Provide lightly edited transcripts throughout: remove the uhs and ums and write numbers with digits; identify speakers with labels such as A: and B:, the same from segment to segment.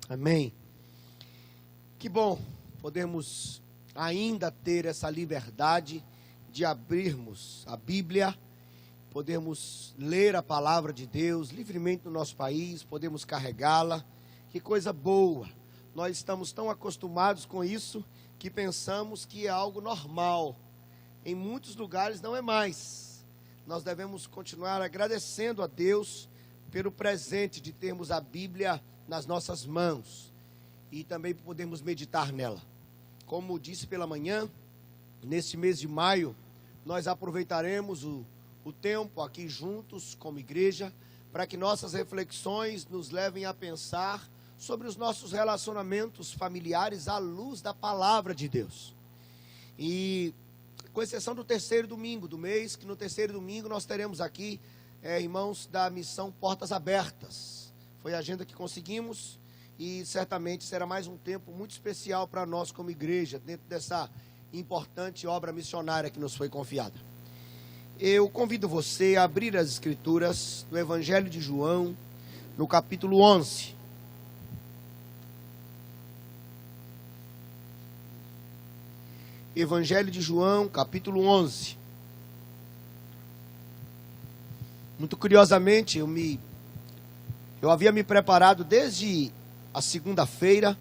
A: Amém. Que bom podemos ainda ter essa liberdade de abrirmos a Bíblia, podemos ler a palavra de Deus livremente no nosso país, podemos carregá-la. Que coisa boa. Nós estamos tão acostumados com isso que pensamos que é algo normal. Em muitos lugares não é mais. Nós devemos continuar agradecendo a Deus pelo presente de termos a Bíblia nas nossas mãos e também podemos meditar nela. Como disse pela manhã, neste mês de maio, nós aproveitaremos o tempo aqui juntos como igreja, para que nossas reflexões nos levem a pensar sobre os nossos relacionamentos familiares à luz da palavra de Deus. E com exceção do terceiro domingo do mês, que no terceiro domingo nós teremos aqui irmãos da missão Portas Abertas. Foi a agenda que conseguimos e certamente será mais um tempo muito especial para nós como igreja, dentro dessa importante obra missionária que nos foi confiada. Eu convido você a abrir as Escrituras no Evangelho de João, no capítulo 11. Evangelho de João, capítulo 11. Muito curiosamente, eu havia me preparado desde a segunda-feira,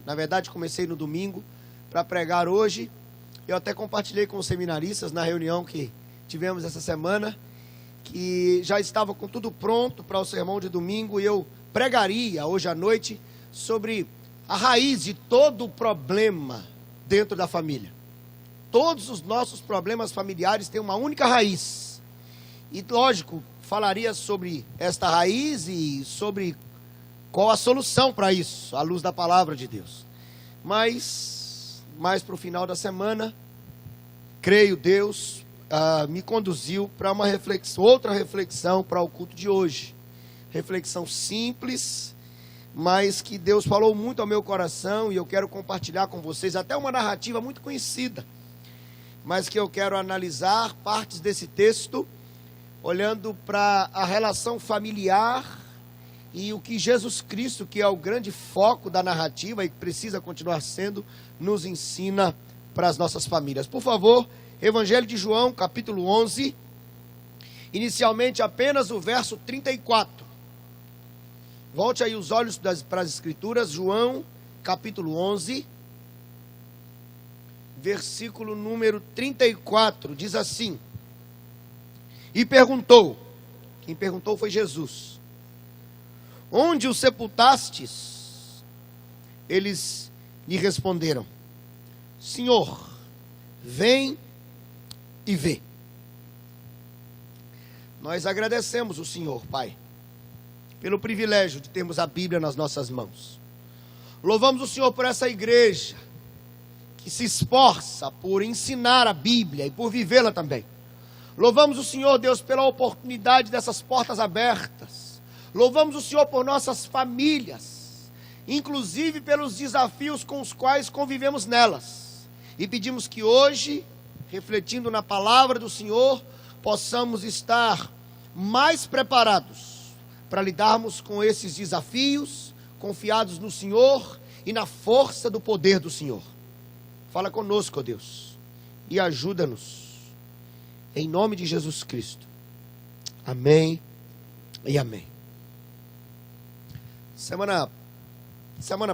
A: na verdade comecei no domingo, para pregar hoje. Eu até compartilhei com os seminaristas na reunião que tivemos essa semana, que já estava com tudo pronto para o sermão de domingo, e eu pregaria hoje à noite sobre a raiz de todo o problema dentro da família. Todos os nossos problemas familiares têm uma única raiz. E lógico, falaria sobre esta raiz e sobre qual a solução para isso, à luz da palavra de Deus. Mas, mais para o final da semana, creio Deus me conduziu para uma reflexão, outra reflexão para o culto de hoje. Reflexão simples, mas que Deus falou muito ao meu coração e eu quero compartilhar com vocês, até uma narrativa muito conhecida, mas que eu quero analisar partes desse texto, olhando para a relação familiar e o que Jesus Cristo, que é o grande foco da narrativa e precisa continuar sendo, nos ensina para as nossas famílias. Por favor, Evangelho de João, capítulo 11, inicialmente apenas o verso 34. Volte aí os olhos para as Escrituras, João, capítulo 11, versículo número 34, diz assim: e perguntou, quem perguntou foi Jesus, onde o sepultastes? Eles lhe responderam, Senhor, vem e vê. Nós agradecemos o Senhor, Pai, pelo privilégio de termos a Bíblia nas nossas mãos. Louvamos o Senhor por essa igreja que se esforça por ensinar a Bíblia e por vivê-la também. Louvamos o Senhor, Deus, pela oportunidade dessas portas abertas. Louvamos o Senhor por nossas famílias, inclusive pelos desafios com os quais convivemos nelas. E pedimos que hoje, refletindo na palavra do Senhor, possamos estar mais preparados para lidarmos com esses desafios, confiados no Senhor e na força do poder do Senhor. Fala conosco, ó Deus, e ajuda-nos. Em nome de Jesus Cristo. Amém e amém. Semana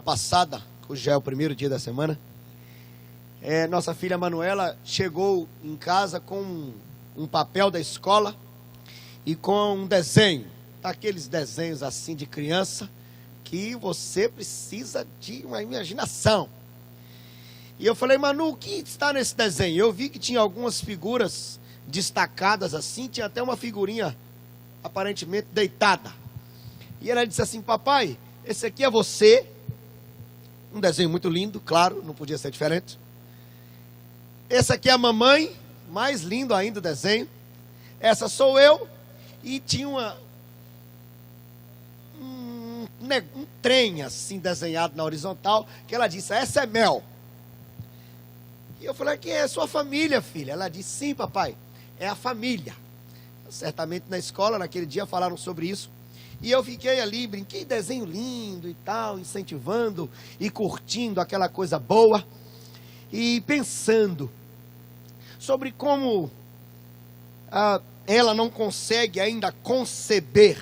A: passada, hoje já é o primeiro dia da semana, nossa filha Manuela chegou em casa com um papel da escola e com um desenho, daqueles desenhos assim de criança, que você precisa de uma imaginação. E eu falei, Manu, o que está nesse desenho? Eu vi que tinha algumas figuras destacadas assim, tinha até uma figurinha aparentemente deitada. E ela disse assim, papai, esse aqui é você. Um desenho muito lindo, claro, não podia ser diferente. Esse aqui é a mamãe, mais lindo ainda o desenho. Essa sou eu. E tinha um trem assim desenhado na horizontal, que ela disse, essa é Mel. E eu falei, que é sua família, filha? Ela disse, sim, papai, é a família. Certamente na escola, naquele dia, falaram sobre isso. E eu fiquei ali, brinquei, desenho lindo e tal, incentivando e curtindo aquela coisa boa. E pensando sobre como ela não consegue ainda conceber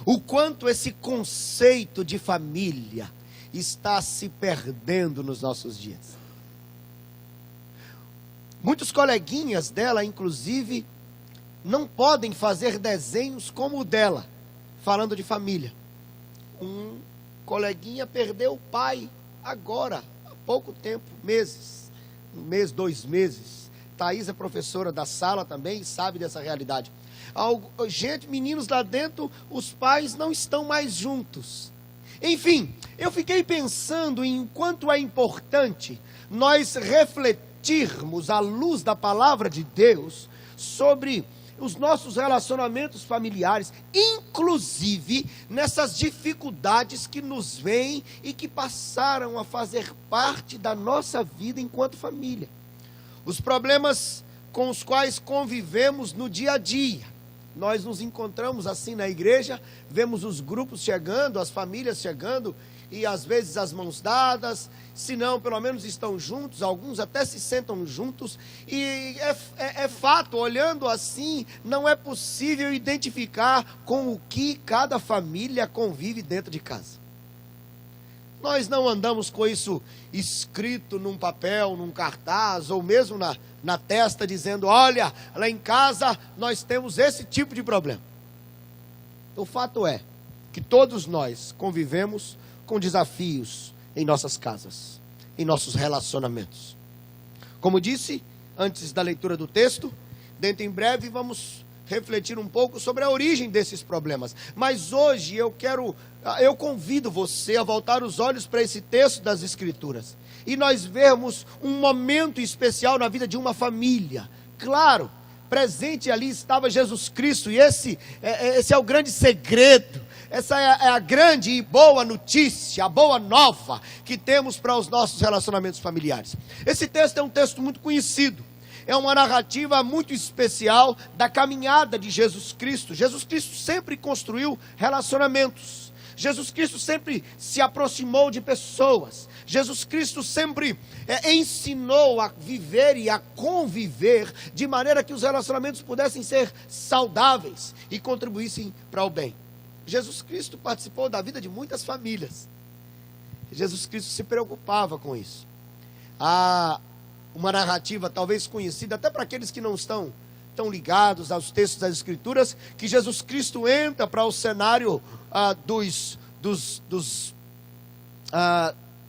A: o quanto esse conceito de família está se perdendo nos nossos dias. Muitos coleguinhas dela, inclusive, não podem fazer desenhos como o dela, falando de família. Um coleguinha perdeu o pai agora, há pouco tempo, meses, 2 meses. Thaís é professora da sala também e sabe dessa realidade. Gente, meninos lá dentro, os pais não estão mais juntos. Enfim, eu fiquei pensando em quanto é importante nós refletirmos à luz da palavra de Deus sobre os nossos relacionamentos familiares, inclusive nessas dificuldades que nos vêm e que passaram a fazer parte da nossa vida enquanto família. Os problemas com os quais convivemos no dia a dia. Nós nos encontramos assim na igreja, vemos os grupos chegando, as famílias chegando, e às vezes as mãos dadas, se não, pelo menos estão juntos, alguns até se sentam juntos, e é fato, olhando assim, não é possível identificar com o que cada família convive dentro de casa. Nós não andamos com isso escrito num papel, num cartaz, ou mesmo na testa, dizendo, olha, lá em casa nós temos esse tipo de problema. O fato é que todos nós convivemos com desafios em nossas casas, em nossos relacionamentos. Como disse, antes da leitura do texto, dentro em breve vamos refletir um pouco sobre a origem desses problemas. Mas hoje eu convido você a voltar os olhos para esse texto das Escrituras e nós vermos um momento especial na vida de uma família. Claro, presente ali estava Jesus Cristo, e esse é o grande segredo. Essa é a grande e boa notícia, a boa nova que temos para os nossos relacionamentos familiares. Esse texto é um texto muito conhecido. É uma narrativa muito especial da caminhada de Jesus Cristo. Jesus Cristo sempre construiu relacionamentos. Jesus Cristo sempre se aproximou de pessoas. Jesus Cristo sempre ensinou a viver e a conviver de maneira que os relacionamentos pudessem ser saudáveis e contribuíssem para o bem. Jesus Cristo participou da vida de muitas famílias. Jesus Cristo se preocupava com isso. Uma narrativa talvez conhecida até para aqueles que não estão tão ligados aos textos das Escrituras, que Jesus Cristo entra para o cenário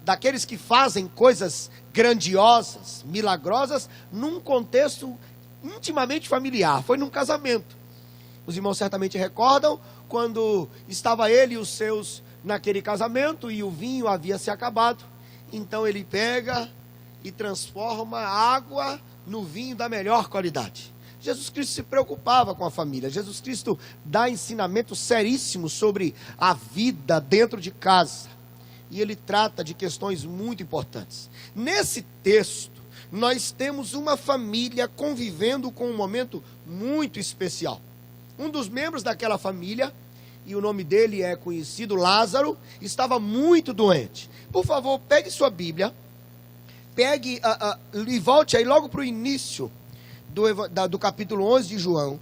A: daqueles que fazem coisas grandiosas, milagrosas, num contexto intimamente familiar. Foi num casamento. Os irmãos certamente recordam quando estava ele e os seus naquele casamento e o vinho havia se acabado. Então ele pega e transforma a água no vinho da melhor qualidade. Jesus Cristo se preocupava com a família. Jesus Cristo dá ensinamentos seríssimos sobre a vida dentro de casa. E ele trata de questões muito importantes. Nesse texto, nós temos uma família convivendo com um momento muito especial. Um dos membros daquela família, e o nome dele é conhecido, Lázaro, estava muito doente. Por favor, pegue sua Bíblia, e volte aí logo para o início do capítulo 11 de João.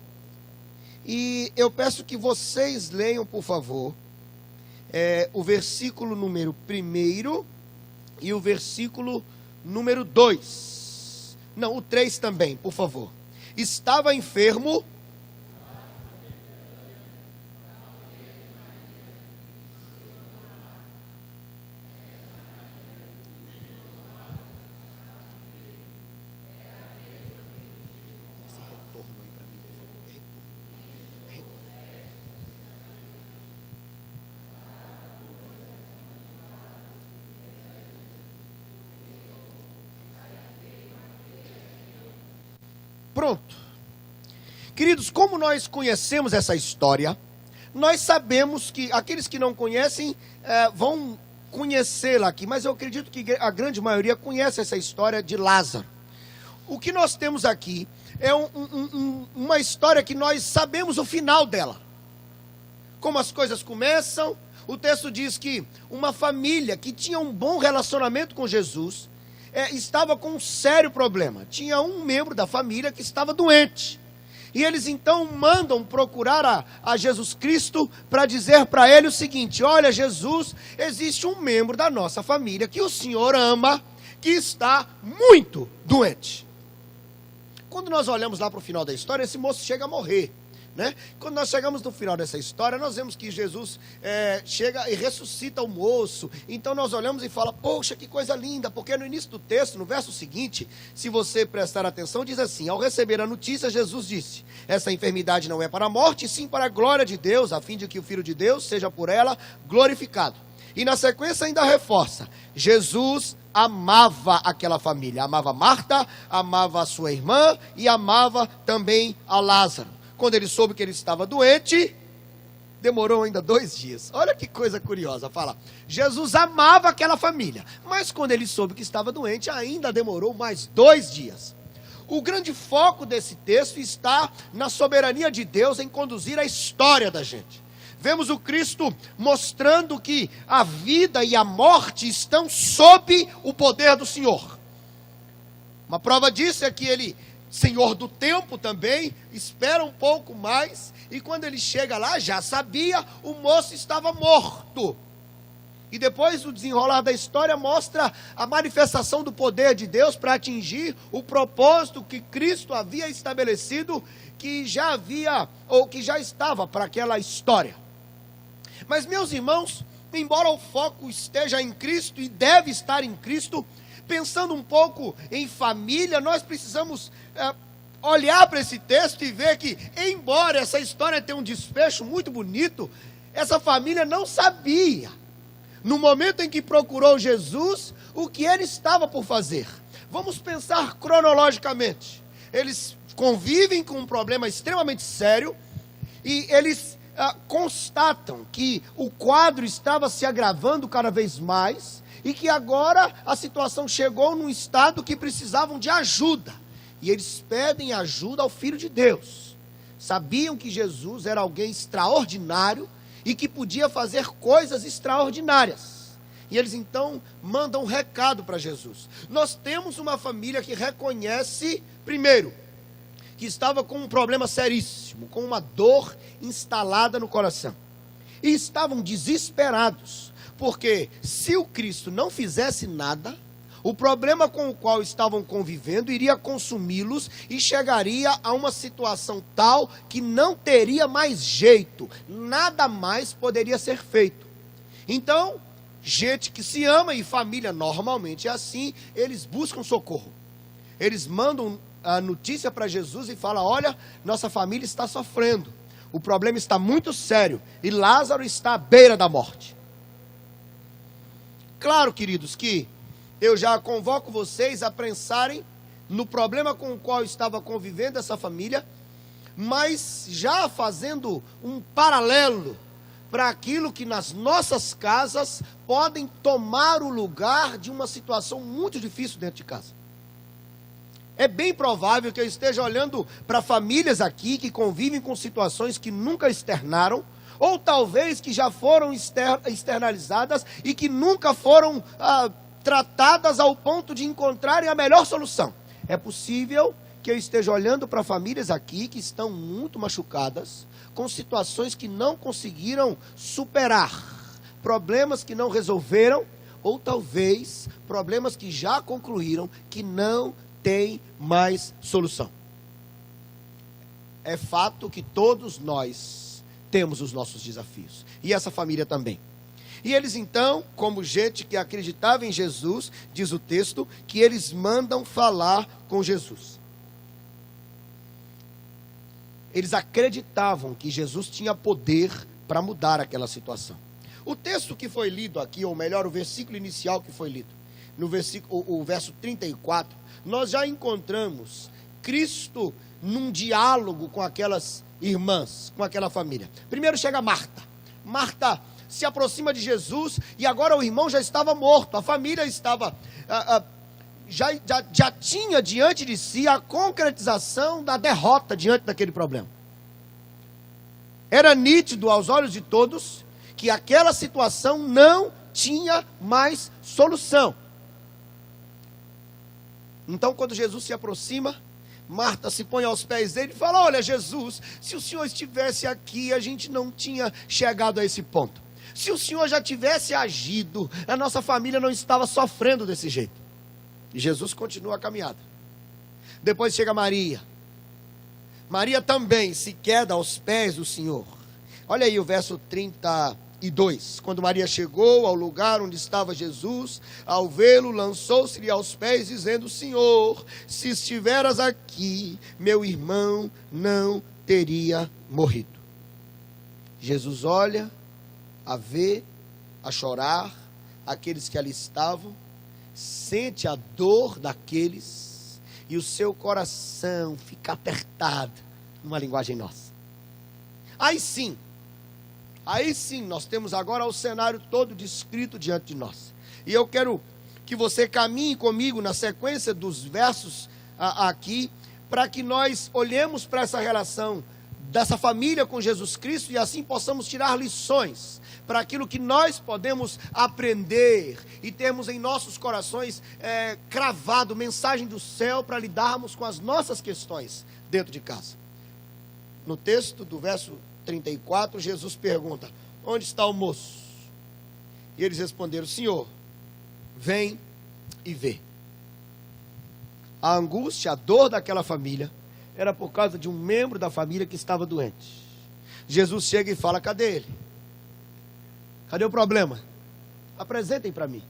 A: E eu peço que vocês leiam, por favor, o versículo número 1 e o versículo número 2. Não, o 3 também, por favor. Estava enfermo. Pronto. Queridos, como nós conhecemos essa história, nós sabemos que aqueles que não conhecem vão conhecê-la aqui, mas eu acredito que a grande maioria conhece essa história de Lázaro. O que nós temos aqui é uma história que nós sabemos o final dela. como as coisas começam. O texto diz que uma família que tinha um bom relacionamento com Jesus estava com um sério problema. Tinha um membro da família que estava doente. E eles então mandam procurar a Jesus Cristo para dizer para ele o seguinte: olha, Jesus, existe um membro da nossa família que o Senhor ama, que está muito doente. Quando nós olhamos lá para o final da história, esse moço chega a morrer, né? Quando nós chegamos no final dessa história, nós vemos que Jesus chega e ressuscita o moço. Então nós olhamos e fala: poxa, que coisa linda, porque no início do texto, no verso seguinte, se você prestar atenção, diz assim: ao receber a notícia, Jesus disse: essa enfermidade não é para a morte, sim para a glória de Deus, a fim de que o Filho de Deus seja por ela glorificado. E na sequência ainda reforça: Jesus amava aquela família, amava Marta, amava a sua irmã e amava também a Lázaro. Quando ele soube que ele estava doente, demorou ainda 2 dias. Olha que coisa curiosa, fala: Jesus amava aquela família, mas quando ele soube que estava doente, ainda demorou mais 2 dias. O grande foco desse texto está na soberania de Deus em conduzir a história da gente. Vemos o Cristo mostrando que a vida e a morte estão sob o poder do Senhor. Uma prova disso é que ele, Senhor do tempo também, espera um pouco mais, e quando ele chega lá, já sabia, o moço estava morto. E depois o desenrolar da história mostra a manifestação do poder de Deus para atingir o propósito que Cristo havia estabelecido, que já havia, ou que já estava para aquela história. Mas, meus irmãos, embora o foco esteja em Cristo e deve estar em Cristo, pensando um pouco em família, nós precisamos olhar para esse texto e ver que, embora essa história tenha um desfecho muito bonito, essa família não sabia, no momento em que procurou Jesus, o que ele estava por fazer. Vamos pensar cronologicamente. Eles convivem com um problema extremamente sério e eles constatam que o quadro estava se agravando cada vez mais e que agora a situação chegou num estado que precisavam de ajuda. E eles pedem ajuda ao Filho de Deus. Sabiam que Jesus era alguém extraordinário e que podia fazer coisas extraordinárias. E eles então mandam um recado para Jesus. Nós temos uma família que reconhece, primeiro, que estava com um problema seríssimo, com uma dor instalada no coração. E estavam desesperados, porque se o Cristo não fizesse nada, o problema com o qual estavam convivendo iria consumi-los e chegaria a uma situação tal que não teria mais jeito, nada mais poderia ser feito. Então, gente que se ama, e família normalmente é assim, eles buscam socorro. Eles mandam a notícia para Jesus e falam: olha, nossa família está sofrendo, o problema está muito sério e Lázaro está à beira da morte. Claro, queridos, que eu já convoco vocês a pensarem no problema com o qual estava convivendo essa família, mas já fazendo um paralelo para aquilo que nas nossas casas podem tomar o lugar de uma situação muito difícil dentro de casa. É bem provável que eu esteja olhando para famílias aqui que convivem com situações que nunca externaram, ou talvez que já foram externalizadas e que nunca foram tratadas ao ponto de encontrarem a melhor solução. É possível que eu esteja olhando para famílias aqui que estão muito machucadas, com situações que não conseguiram superar, problemas que não resolveram, ou talvez problemas que já concluíram, que não tem mais solução. É fato que todos nós temos os nossos desafios, e essa família também. E eles então, como gente que acreditava em Jesus, diz o texto, que eles mandam falar com Jesus. Eles acreditavam que Jesus tinha poder para mudar aquela situação. O texto que foi lido aqui, ou melhor, o versículo inicial que foi lido, no versículo, o verso 34, nós já encontramos Cristo num diálogo com aquelas irmãs, com aquela família. Primeiro chega Marta. Marta se aproxima de Jesus e agora o irmão já estava morto. A família estava, já tinha diante de si a concretização da derrota diante daquele problema. Era nítido aos olhos de todos que aquela situação não tinha mais solução. Então, quando Jesus se aproxima, Marta se põe aos pés dele e fala: olha, Jesus, se o Senhor estivesse aqui, a gente não tinha chegado a esse ponto. Se o Senhor já tivesse agido, a nossa família não estava sofrendo desse jeito. E Jesus continua a caminhada. Depois chega Maria. Maria também se queda aos pés do Senhor. Olha aí o verso 32. Quando Maria chegou ao lugar onde estava Jesus, ao vê-lo, lançou-se-lhe aos pés, dizendo: Senhor, se estiveras aqui, meu irmão não teria morrido. Jesus olha, a vê, a chorar, aqueles que ali estavam, sente a dor daqueles, e o seu coração fica apertado, numa linguagem nossa. Aí sim, nós temos agora o cenário todo descrito diante de nós. E eu quero que você caminhe comigo na sequência dos versos aqui, para que nós olhemos para essa relação dessa família com Jesus Cristo e assim possamos tirar lições para aquilo que nós podemos aprender e termos em nossos corações cravado mensagem do céu para lidarmos com as nossas questões dentro de casa. No texto do verso 34, Jesus pergunta: onde está o moço? E eles responderam: Senhor, vem e vê. A angústia, a dor daquela família era por causa de um membro da família que estava doente. Jesus chega e fala: cadê ele? Cadê o problema? Apresentem para mim.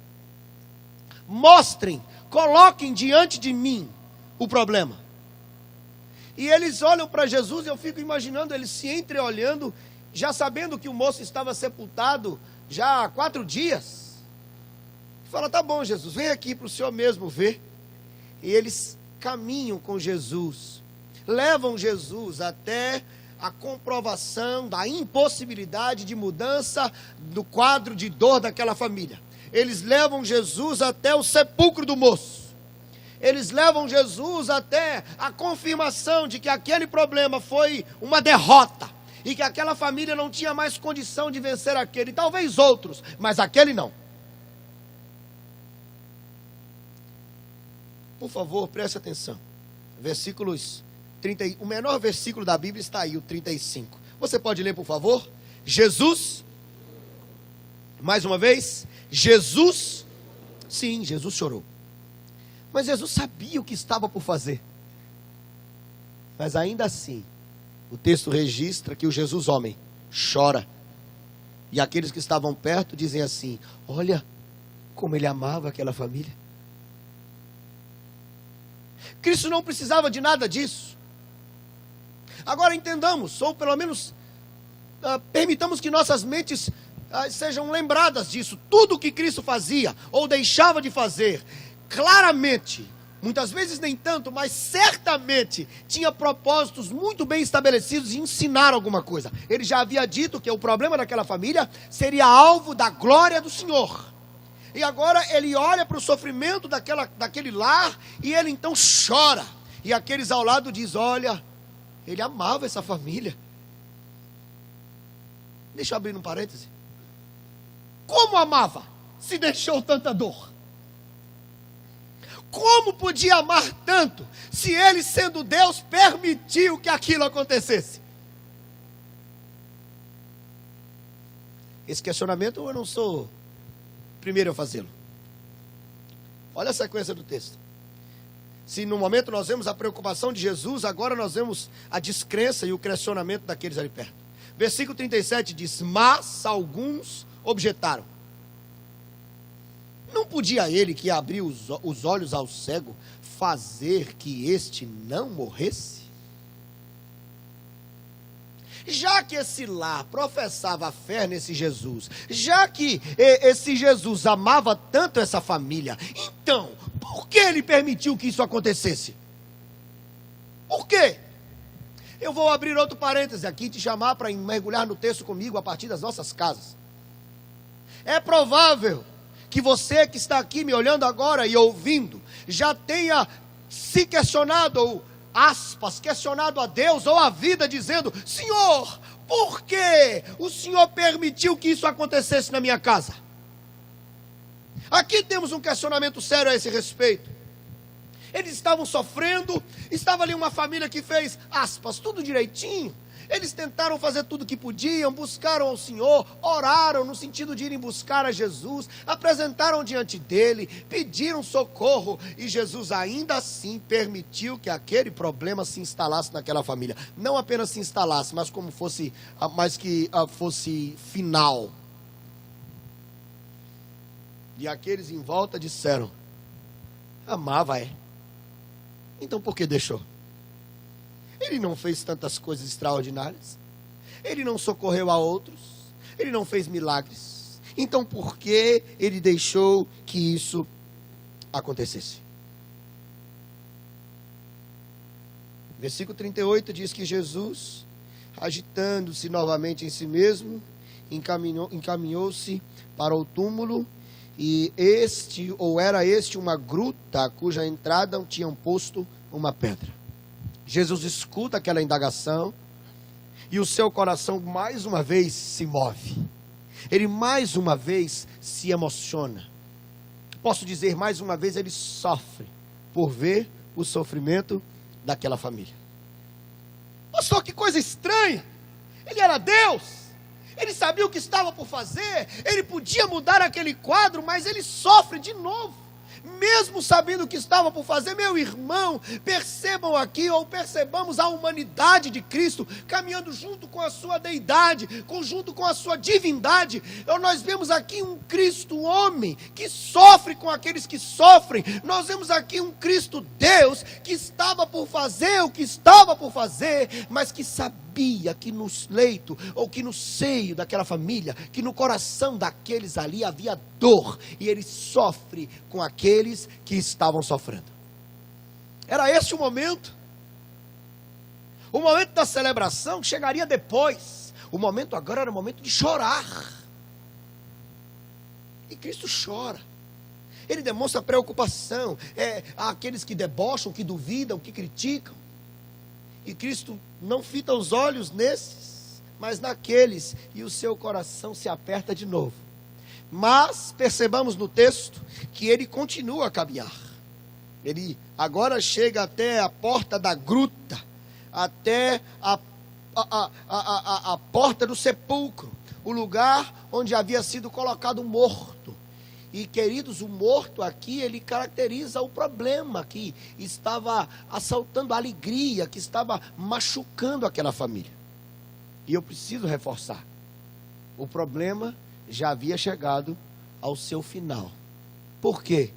A: Mostrem, coloquem diante de mim o problema. E eles olham para Jesus, e eu fico imaginando eles se entreolhando, já sabendo que o moço estava sepultado já há 4 dias. Fala: tá bom, Jesus, vem aqui para o Senhor mesmo ver. E eles caminham com Jesus, levam Jesus até a comprovação da impossibilidade de mudança do quadro de dor daquela família. Eles levam Jesus até o sepulcro do moço. Eles levam Jesus até a confirmação de que aquele problema foi uma derrota e que aquela família não tinha mais condição de vencer aquele, talvez outros, mas aquele não. Por favor, preste atenção. Versículos 30, o menor versículo da Bíblia está aí, o 35. Você pode ler, por favor? Jesus, mais uma vez, Jesus, sim, Jesus chorou. Mas Jesus sabia o que estava por fazer. Mas ainda assim, o texto registra que o Jesus homem chora. E aqueles que estavam perto dizem assim: olha como ele amava aquela família. Cristo não precisava de nada disso. Agora entendamos, ou pelo menos permitamos que nossas mentes sejam lembradas disso. Tudo o que Cristo fazia ou deixava de fazer, claramente, muitas vezes nem tanto, mas certamente tinha propósitos muito bem estabelecidos de ensinar alguma coisa. Ele já havia dito que o problema daquela família seria alvo da glória do Senhor. E agora ele olha para o sofrimento daquele lar e ele então chora. E aqueles ao lado dizem: olha, ele amava essa família. Deixa eu abrir um parêntese. Como amava, se deixou tanta dor? Como podia amar tanto, se ele, sendo Deus, permitiu que aquilo acontecesse? Esse questionamento eu não sou primeiro a fazê-lo. Olha a sequência do texto. Se no momento nós vemos a preocupação de Jesus, agora nós vemos a descrença e o questionamento daqueles ali perto. Versículo 37 diz: mas alguns objetaram: não podia ele, que abriu os olhos ao cego, fazer que este não morresse? Já que esse lar professava fé nesse Jesus, já que esse Jesus amava tanto essa família, então, por que ele permitiu que isso acontecesse? Por quê? Eu vou abrir outro parêntese aqui e te chamar para mergulhar no texto comigo a partir das nossas casas. É provável que você que está aqui me olhando agora e ouvindo, já tenha se questionado, ou aspas, questionado a Deus ou a vida, dizendo: Senhor, por que o Senhor permitiu que isso acontecesse na minha casa? Aqui temos um questionamento sério a esse respeito. Eles estavam sofrendo, estava ali uma família que fez, aspas, tudo direitinho. Eles tentaram fazer tudo o que podiam, buscaram ao Senhor, oraram no sentido de irem buscar a Jesus, apresentaram diante dele, pediram socorro, e Jesus ainda assim permitiu que aquele problema se instalasse naquela família. Não apenas se instalasse, mas como fosse, fosse final. E aqueles em volta disseram, amava, é? Então por que deixou? Ele não fez tantas coisas extraordinárias. Ele não socorreu a outros. Ele não fez milagres. Então por que ele deixou que isso acontecesse? Versículo 38 diz que Jesus, agitando-se novamente em si mesmo, encaminhou-se para o túmulo, e era este uma gruta, cuja entrada tinham posto uma pedra. Jesus escuta aquela indagação e o seu coração mais uma vez se move. Ele mais uma vez se emociona. Posso dizer, mais uma vez ele sofre por ver o sofrimento daquela família. Pastor, que coisa estranha. Ele era Deus. Ele sabia o que estava por fazer. Ele podia mudar aquele quadro, mas ele sofre de novo. Mesmo sabendo o que estava por fazer, meu irmão, percebam aqui, ou percebamos a humanidade de Cristo, caminhando junto com a sua deidade, junto com a sua divindade. Nós vemos aqui um Cristo homem, que sofre com aqueles que sofrem. Nós vemos aqui um Cristo Deus, que estava por fazer o que estava por fazer, mas que sabia que no leito, ou que no seio daquela família, que no coração daqueles ali havia dor, e ele sofre com aqueles que estavam sofrendo. Era esse o momento da celebração, que chegaria depois. O momento agora era o momento de chorar, e Cristo chora. Ele demonstra preocupação, àqueles que debocham, que duvidam, que criticam. E Cristo não fita os olhos nesses, mas naqueles, e o seu coração se aperta de novo. Mas percebamos no texto que ele continua a caminhar. Ele agora chega até a porta da gruta, até a porta do sepulcro, o lugar onde havia sido colocado morto. E, queridos, o morto aqui, ele caracteriza o problema que estava assaltando a alegria, que estava machucando aquela família. E eu preciso reforçar, o problema já havia chegado ao seu final. Por quê?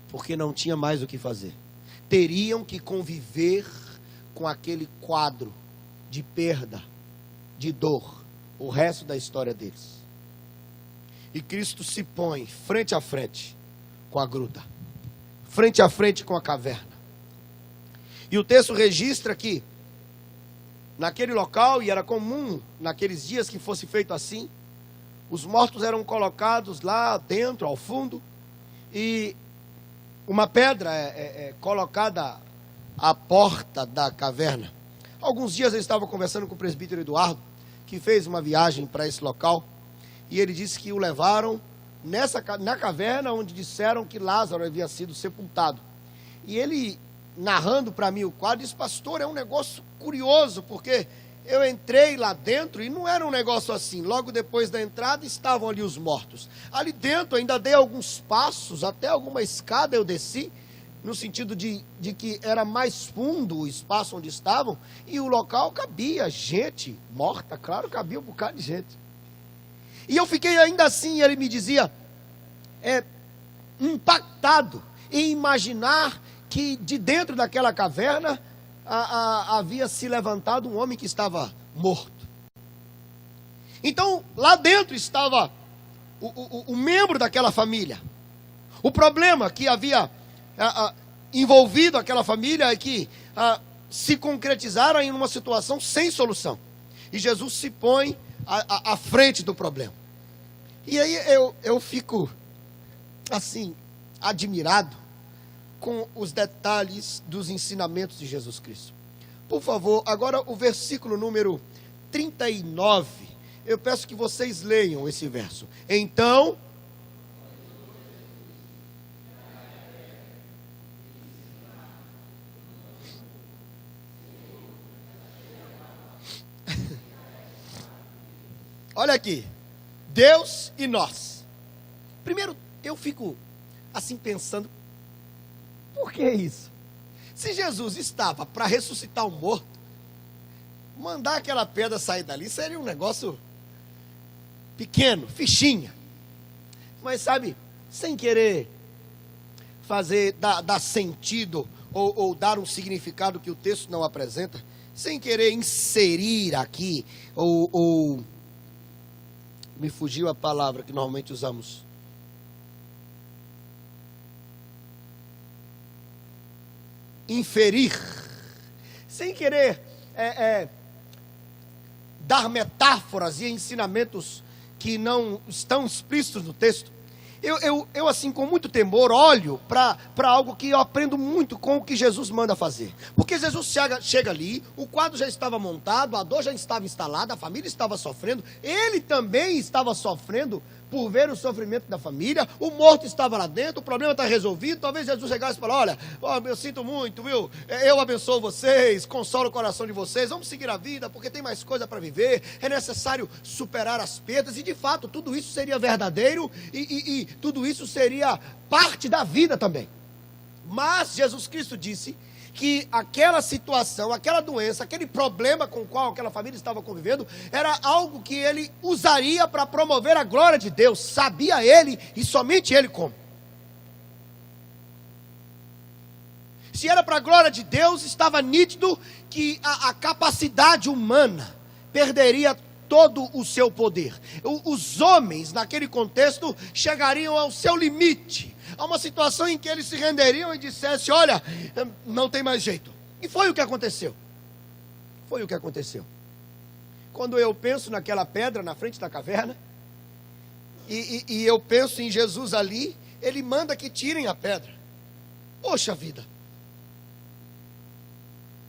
A: Porque não tinha mais o que fazer. Teriam que conviver com aquele quadro de perda, de dor, o resto da história deles. E Cristo se põe frente a frente com a gruta, frente a frente com a caverna. E o texto registra que naquele local, e era comum naqueles dias que fosse feito assim, os mortos eram colocados lá dentro, ao fundo, e uma pedra colocada à porta da caverna. Alguns dias eu estava conversando com o presbítero Eduardo, que fez uma viagem para esse local, e ele disse que o levaram na caverna onde disseram que Lázaro havia sido sepultado. E ele, narrando para mim o quadro, disse, pastor, é um negócio curioso, porque eu entrei lá dentro e não era um negócio assim. Logo depois da entrada estavam ali os mortos. Ali dentro ainda dei alguns passos, até alguma escada eu desci, no sentido de que era mais fundo o espaço onde estavam, e o local cabia gente morta, claro, cabia um bocado de gente. E eu fiquei ainda assim, ele me dizia, impactado em imaginar que de dentro daquela caverna havia se levantado um homem que estava morto. Então, lá dentro estava o membro daquela família. O problema que havia envolvido aquela família é que se concretizaram em uma situação sem solução. E Jesus se põe à frente do problema. E aí eu fico assim, admirado com os detalhes dos ensinamentos de Jesus Cristo. Por favor, agora o versículo número 39. Eu peço que vocês leiam esse verso. Então, olha aqui, Deus e nós. Primeiro, eu fico assim pensando, por que isso? Se Jesus estava para ressuscitar o morto, mandar aquela pedra sair dali seria um negócio pequeno, fichinha. Mas sabe, sem querer dar sentido ou dar um significado que o texto não apresenta, sem querer inserir aqui, ou me fugiu a palavra que normalmente usamos. Inferir, sem querer dar metáforas e ensinamentos que não estão explícitos no texto. Eu assim, com muito temor, olho para algo que eu aprendo muito com o que Jesus manda fazer. Porque Jesus chega ali, o quadro já estava montado, a dor já estava instalada, a família estava sofrendo, ele também estava sofrendo por ver o sofrimento da família, o morto estava lá dentro, o problema está resolvido. Talvez Jesus chegasse e falasse, olha, eu sinto muito, viu? Eu abençoo vocês, consolo o coração de vocês, vamos seguir a vida, porque tem mais coisa para viver, é necessário superar as perdas, e de fato, tudo isso seria verdadeiro, e tudo isso seria parte da vida também. Mas Jesus Cristo disse que aquela situação, aquela doença, aquele problema com o qual aquela família estava convivendo, era algo que ele usaria para promover a glória de Deus. Sabia ele, e somente ele, como. Se era para a glória de Deus, estava nítido que a capacidade humana perderia todo o seu poder. Os homens, naquele contexto, chegariam ao seu limite, a uma situação em que eles se renderiam e dissessem, olha, não tem mais jeito. E foi o que aconteceu. Foi o que aconteceu. Quando eu penso naquela pedra na frente da caverna, e eu penso em Jesus ali, ele manda que tirem a pedra. Poxa vida.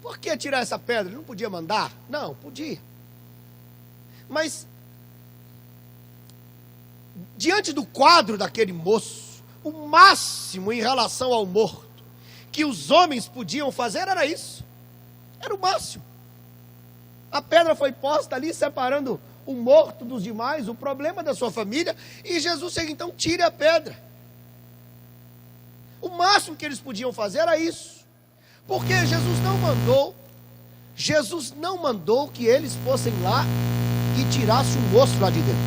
A: Por que tirar essa pedra? Ele não podia mandar? Não, podia. Mas, diante do quadro daquele moço, o máximo em relação ao morto que os homens podiam fazer era isso. Era o máximo. A pedra foi posta ali, separando o morto dos demais, o problema da sua família, e Jesus chega, então, tire a pedra. O máximo que eles podiam fazer era isso. Porque Jesus não mandou que eles fossem lá e tirassem o moço lá de dentro.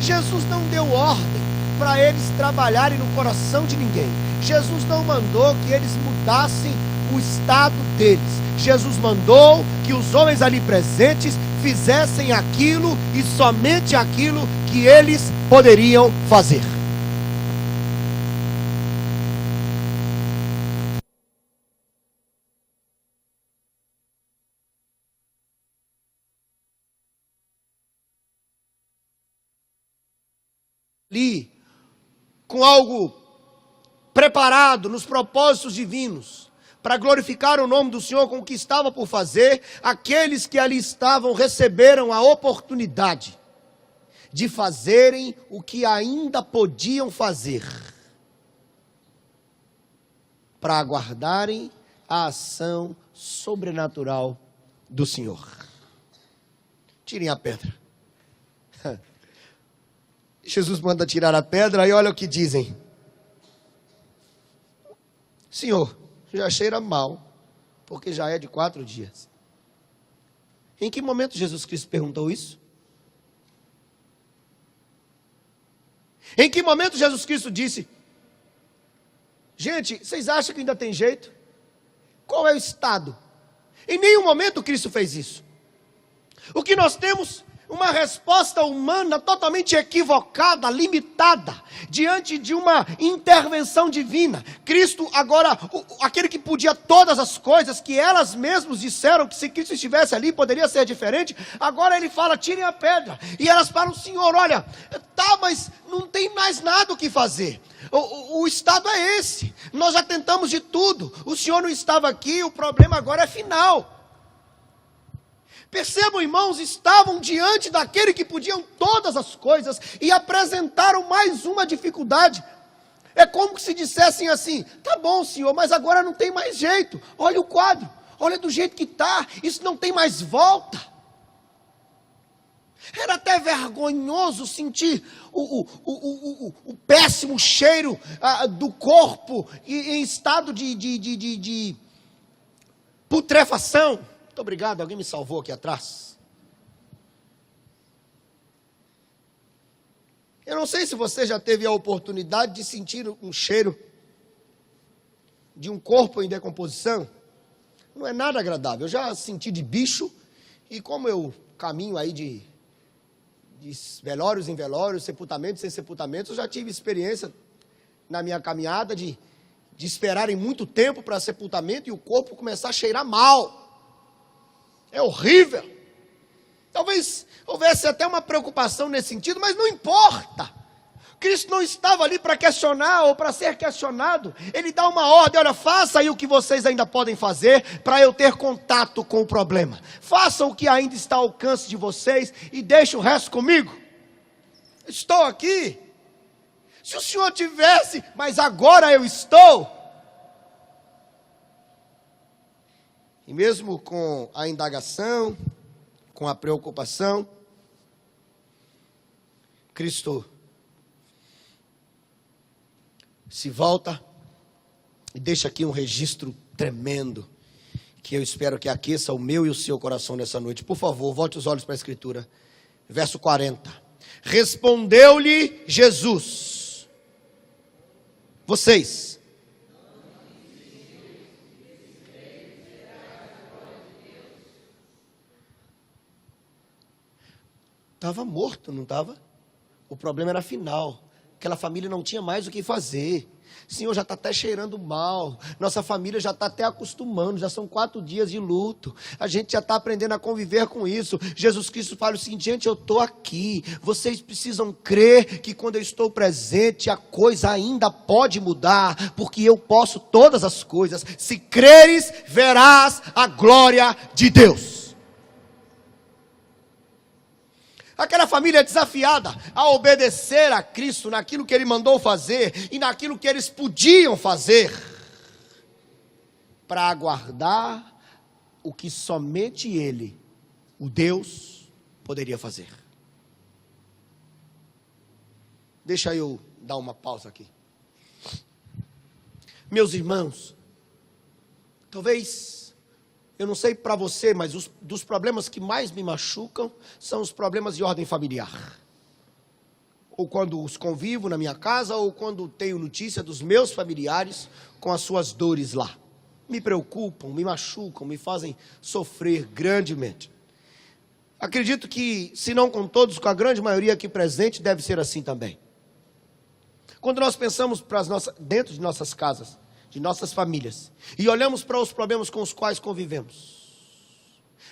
A: Jesus não deu ordem para eles trabalharem no coração de ninguém. Jesus não mandou que eles mudassem o estado deles. Jesus mandou que os homens ali presentes fizessem aquilo e somente aquilo que eles poderiam fazer. Ali, com algo preparado nos propósitos divinos, para glorificar o nome do Senhor com o que estava por fazer, aqueles que ali estavam receberam a oportunidade de fazerem o que ainda podiam fazer, para aguardarem a ação sobrenatural do Senhor. Tirem a pedra. Jesus manda tirar a pedra, e olha o que dizem. Senhor, já cheira mal, porque já é de 4 dias. Em que momento Jesus Cristo perguntou isso? Em que momento Jesus Cristo disse, gente, vocês acham que ainda tem jeito? Qual é o estado? Em nenhum momento Cristo fez isso. O que nós temos? Uma resposta humana totalmente equivocada, limitada, diante de uma intervenção divina. Cristo agora, aquele que podia todas as coisas, que elas mesmas disseram que se Cristo estivesse ali poderia ser diferente, agora ele fala, tirem a pedra. E elas falam, Senhor, olha, tá, mas não tem mais nada o que fazer. O estado é esse, nós já tentamos de tudo, o Senhor não estava aqui, o problema agora é final. Percebam, irmãos, estavam diante daquele que podiam todas as coisas e apresentaram mais uma dificuldade. É como se dissessem assim: tá bom, Senhor, mas agora não tem mais jeito. Olha o quadro, olha do jeito que está, isso não tem mais volta. Era até vergonhoso sentir o péssimo cheiro do corpo em estado de putrefação. Muito obrigado, alguém me salvou aqui atrás. Eu não sei se você já teve a oportunidade de sentir um cheiro de um corpo em decomposição. Não é nada agradável. Eu já senti de bicho, e como eu caminho aí de velórios em velórios, sepultamentos em sepultamentos, eu já tive experiência na minha caminhada de esperarem muito tempo para sepultamento e o corpo começar a cheirar mal. É horrível. Talvez houvesse até uma preocupação nesse sentido, mas não importa. Cristo não estava ali para questionar ou para ser questionado. Ele dá uma ordem: olha, faça aí o que vocês ainda podem fazer para eu ter contato com o problema. Façam o que ainda está ao alcance de vocês e deixem o resto comigo. Estou aqui. Se o Senhor tivesse, mas agora eu estou. E mesmo com a indagação, com a preocupação, Cristo se volta e deixa aqui um registro tremendo, que eu espero que aqueça o meu e o seu coração nessa noite. Por favor, volte os olhos para a Escritura. Verso 40. Respondeu-lhe Jesus: vocês estava morto, não estava? O problema era final. Aquela família não tinha mais o que fazer. Senhor, já está até cheirando mal. Nossa família já está até acostumando. Já são 4 dias de luto. A gente já está aprendendo a conviver com isso. Jesus Cristo fala o seguinte: gente, eu estou aqui. Vocês precisam crer que quando eu estou presente, a coisa ainda pode mudar. Porque eu posso todas as coisas. Se creres, verás a glória de Deus. Aquela família é desafiada a obedecer a Cristo naquilo que Ele mandou fazer e naquilo que eles podiam fazer, para aguardar o que somente Ele, o Deus, poderia fazer. Deixa eu dar uma pausa aqui. Meus irmãos, talvez, eu não sei para você, mas dos problemas que mais me machucam são os problemas de ordem familiar. Ou quando os convivo na minha casa, ou quando tenho notícia dos meus familiares com as suas dores lá. Me preocupam, me machucam, me fazem sofrer grandemente. Acredito que, se não com todos, com a grande maioria aqui presente, deve ser assim também. Quando nós pensamos dentro de nossas casas, de nossas famílias, e olhamos para os problemas com os quais convivemos,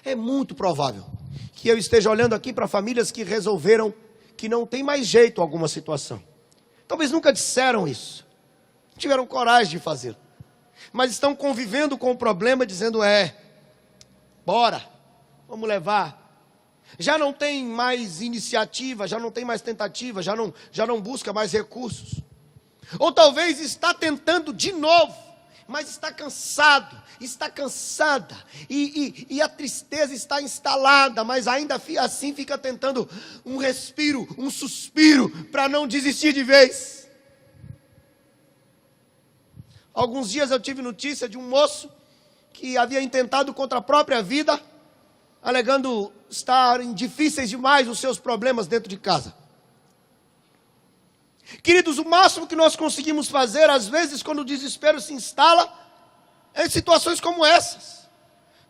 A: é muito provável que eu esteja olhando aqui para famílias que resolveram que não tem mais jeito alguma situação. Talvez nunca disseram isso, não tiveram coragem de fazê-lo, mas estão convivendo com o problema dizendo: bora, vamos levar. Já não tem mais iniciativa, já não tem mais tentativa, já não busca mais recursos. Ou talvez está tentando de novo, mas está cansado, está cansada, e a tristeza está instalada, mas ainda assim fica tentando um respiro, um suspiro, para não desistir de vez. Alguns dias eu tive notícia de um moço que havia intentado contra a própria vida, alegando estarem difíceis demais os seus problemas dentro de casa. Queridos, o máximo que nós conseguimos fazer, às vezes, quando o desespero se instala, é em situações como essas.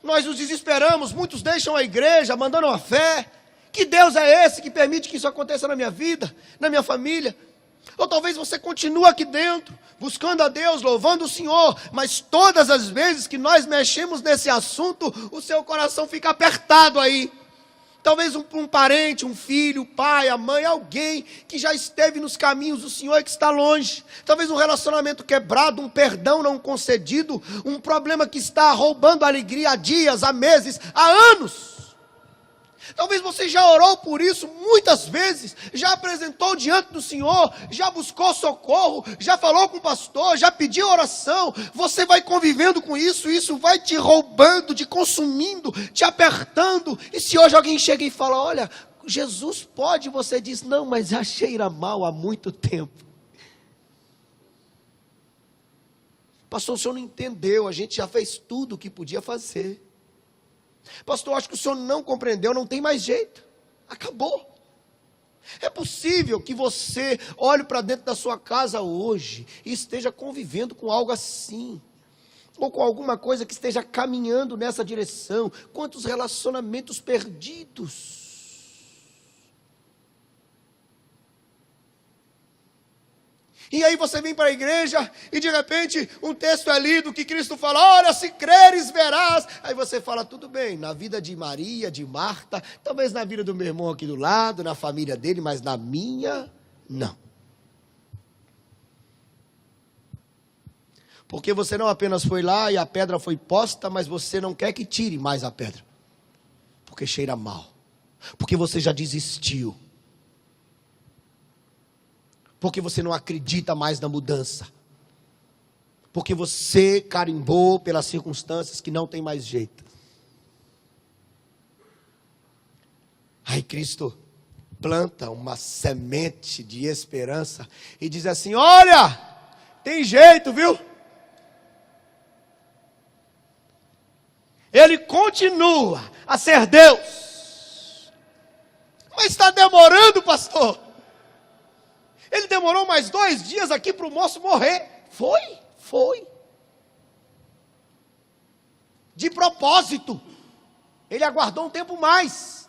A: Nós nos desesperamos, muitos deixam a igreja, abandonam a fé. Que Deus é esse que permite que isso aconteça na minha vida, na minha família? Ou talvez você continue aqui dentro, buscando a Deus, louvando o Senhor, mas todas as vezes que nós mexemos nesse assunto, o seu coração fica apertado aí. Talvez um parente, um filho, o pai, a mãe, alguém que já esteve nos caminhos do Senhor e que está longe. Talvez um relacionamento quebrado, um perdão não concedido, um problema que está roubando a alegria há dias, há meses, há anos. Talvez você já orou por isso muitas vezes, já apresentou diante do Senhor, já buscou socorro, já falou com o pastor, já pediu oração. Você vai convivendo com isso, isso vai te roubando, te consumindo, te apertando. E se hoje alguém chega e fala, olha, Jesus pode, você diz, não, mas já cheira mal há muito tempo. Pastor, o senhor não entendeu, a gente já fez tudo o que podia fazer. Pastor, acho que o senhor não compreendeu, não tem mais jeito. Acabou. É possível que você olhe para dentro da sua casa hoje e esteja convivendo com algo assim, ou com alguma coisa que esteja caminhando nessa direção. Quantos relacionamentos perdidos. E aí você vem para a igreja e de repente um texto é lido que Cristo fala, olha, se creres verás. Aí você fala, tudo bem, na vida de Maria, de Marta, talvez na vida do meu irmão aqui do lado, na família dele, mas na minha, não. Porque você não apenas foi lá e a pedra foi posta, mas você não quer que tire mais a pedra. Porque cheira mal. Porque você já desistiu. Porque você não acredita mais na mudança. Porque você carimbou pelas circunstâncias que não tem mais jeito. Aí Cristo planta uma semente de esperança e diz assim, olha, tem jeito, viu? Ele continua a ser Deus. Mas está demorando, pastor. Ele demorou mais 2 dias aqui para o moço morrer. Foi. De propósito. Ele aguardou um tempo mais.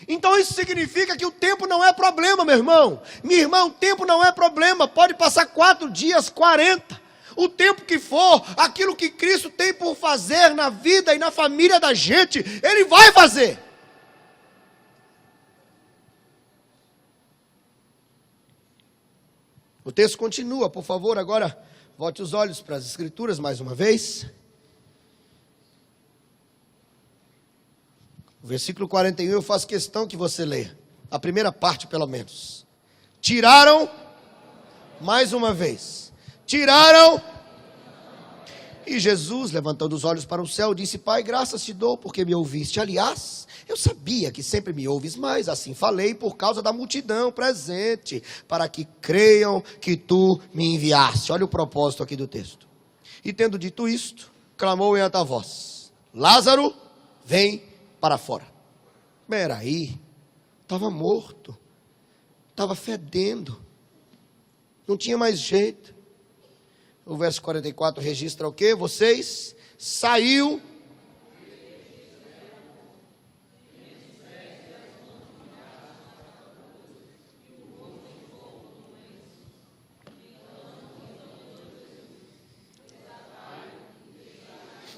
A: Então isso significa que o tempo não é problema, meu irmão. Minha irmã, o tempo não é problema. Pode passar 4 dias, 40. O tempo que for, aquilo que Cristo tem por fazer na vida e na família da gente, Ele vai fazer. O texto continua, por favor, agora volte os olhos para as Escrituras mais uma vez. O versículo 41 eu faço questão que você leia, a primeira parte pelo menos. Tiraram, mais uma vez, tiraram, e Jesus, levantando os olhos para o céu, disse, Pai, graças te dou porque me ouviste. Aliás, eu sabia que sempre me ouves, mas assim falei por causa da multidão presente, para que creiam que tu me enviaste. Olha o propósito aqui do texto. E tendo dito isto, clamou em alta voz, Lázaro, vem para fora. Peraí, estava morto, estava fedendo, não tinha mais jeito. O verso 44 registra o quê? Vocês saiu.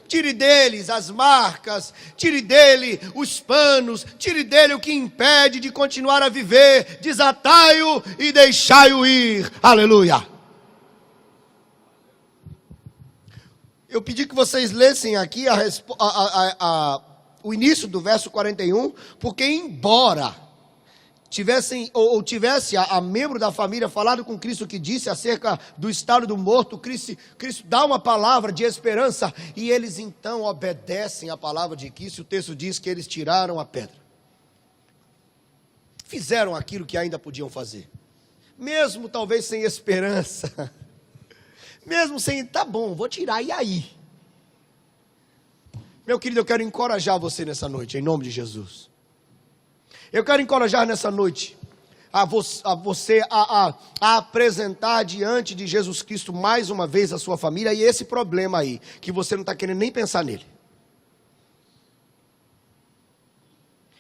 A: Tire deles as marcas, tire dele os panos, tire dele o que impede de continuar a viver, desatai-o e deixai-o ir. Aleluia. Eu pedi que vocês lessem aqui o início do verso 41, porque embora tivesse a membro da família falado com Cristo que disse acerca do estado do morto, Cristo dá uma palavra de esperança, e eles então obedecem a palavra de Cristo. O texto diz que eles tiraram a pedra. Fizeram aquilo que ainda podiam fazer, mesmo talvez sem esperança, mesmo sem, tá bom, vou tirar, e aí? Meu querido, eu quero encorajar você nessa noite, em nome de Jesus. Eu quero encorajar nessa noite a você a apresentar diante de Jesus Cristo mais uma vez a sua família e esse problema aí, que você não está querendo nem pensar nele.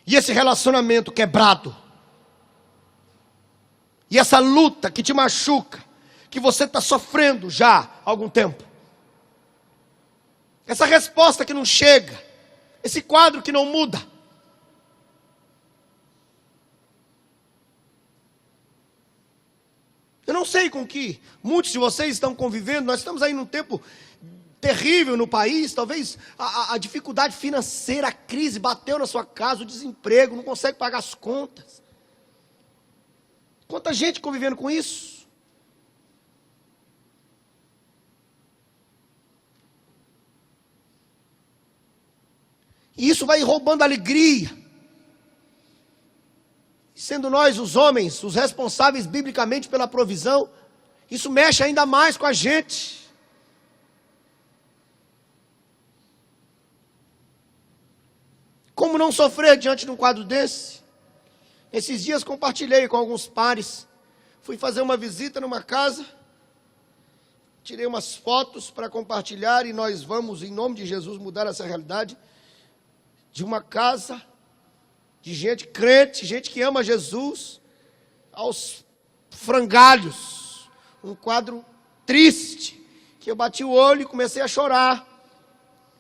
A: E esse relacionamento quebrado. E essa luta que te machuca, que você está sofrendo já há algum tempo. Essa resposta que não chega, esse quadro que não muda. Eu não sei com que muitos de vocês estão convivendo. Nós estamos aí num tempo terrível no país, talvez a dificuldade financeira, a crise bateu na sua casa, o desemprego, não consegue pagar as contas. Quanta gente convivendo com isso? E isso vai roubando a alegria. Sendo nós, os homens, os responsáveis biblicamente pela provisão, isso mexe ainda mais com a gente. Como não sofrer diante de um quadro desse? Esses dias compartilhei com alguns pares. Fui fazer uma visita numa casa. Tirei umas fotos para compartilhar e nós vamos, em nome de Jesus, mudar essa realidade. De uma casa, de gente crente, gente que ama Jesus, aos frangalhos. Um quadro triste, que eu bati o olho e comecei a chorar.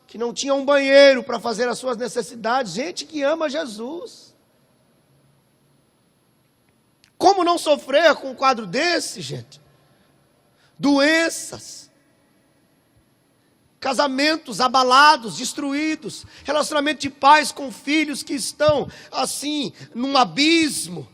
A: Que não tinha um banheiro para fazer as suas necessidades. Gente que ama Jesus. Como não sofrer com um quadro desse, gente? Doenças, casamentos abalados, destruídos, relacionamento de pais com filhos que estão assim, num abismo,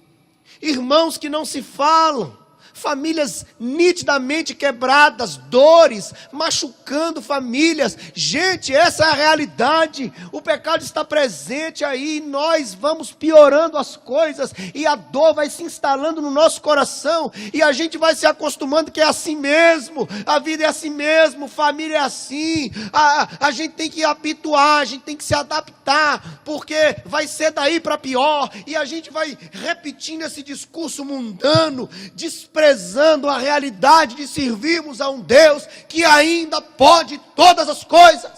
A: irmãos que não se falam, famílias nitidamente quebradas, dores, machucando famílias. Gente, essa é a realidade. O pecado está presente aí, nós vamos piorando as coisas, e a dor vai se instalando no nosso coração, e a gente vai se acostumando que é assim mesmo, a vida é assim mesmo, família é assim, a gente tem que habituar, a gente tem que se adaptar, porque vai ser daí para pior, e a gente vai repetindo esse discurso mundano, desprezando a realidade de servirmos a um Deus que ainda pode todas as coisas.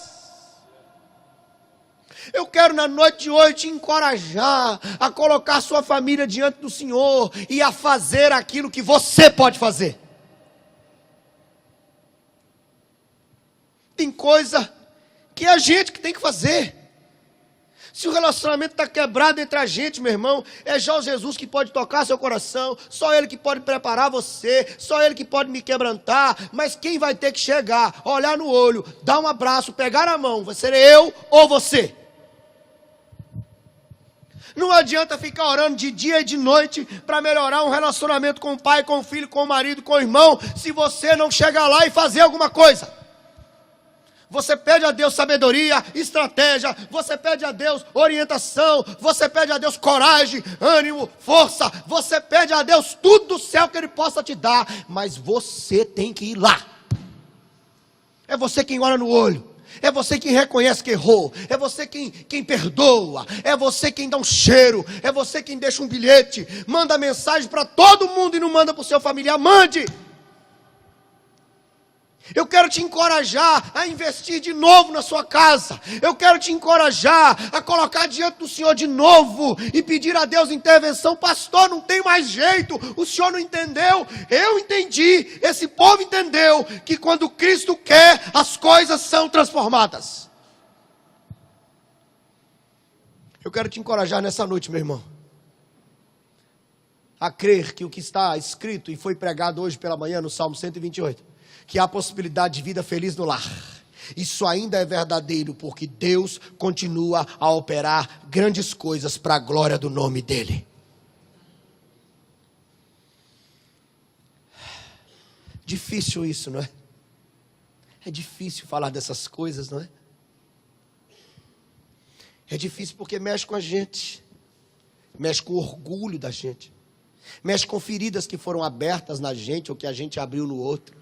A: Eu quero na noite de hoje te encorajar a colocar sua família diante do Senhor e a fazer aquilo que você pode fazer. Tem coisa que é a gente que tem que fazer. Se o relacionamento está quebrado entre a gente, meu irmão, é já o Jesus que pode tocar seu coração, só Ele que pode preparar você, só Ele que pode me quebrantar, mas quem vai ter que chegar, olhar no olho, dar um abraço, pegar a mão, vai ser eu ou você. Não adianta ficar orando de dia e de noite para melhorar um relacionamento com o pai, com o filho, com o marido, com o irmão, se você não chegar lá e fazer alguma coisa. Você pede a Deus sabedoria, estratégia, você pede a Deus orientação, você pede a Deus coragem, ânimo, força, você pede a Deus tudo do céu que Ele possa te dar, mas você tem que ir lá. É você quem olha no olho, é você quem reconhece que errou, é você quem perdoa, é você quem dá um cheiro, é você quem deixa um bilhete, manda mensagem para todo mundo e não manda para o seu familiar, mande. Eu quero te encorajar a investir de novo na sua casa. Eu quero te encorajar a colocar diante do Senhor de novo e pedir a Deus intervenção. Pastor, não tem mais jeito, o Senhor não entendeu. Eu entendi, esse povo entendeu que quando Cristo quer, as coisas são transformadas. Eu quero te encorajar nessa noite, meu irmão, a crer que o que está escrito e foi pregado hoje pela manhã no Salmo 128, que há possibilidade de vida feliz no lar. Isso ainda é verdadeiro, porque Deus continua a operar grandes coisas para a glória do nome dEle. Difícil isso, não é? É difícil falar dessas coisas, não é? É difícil porque mexe com a gente, mexe com o orgulho da gente, mexe com feridas que foram abertas na gente ou que a gente abriu no outro.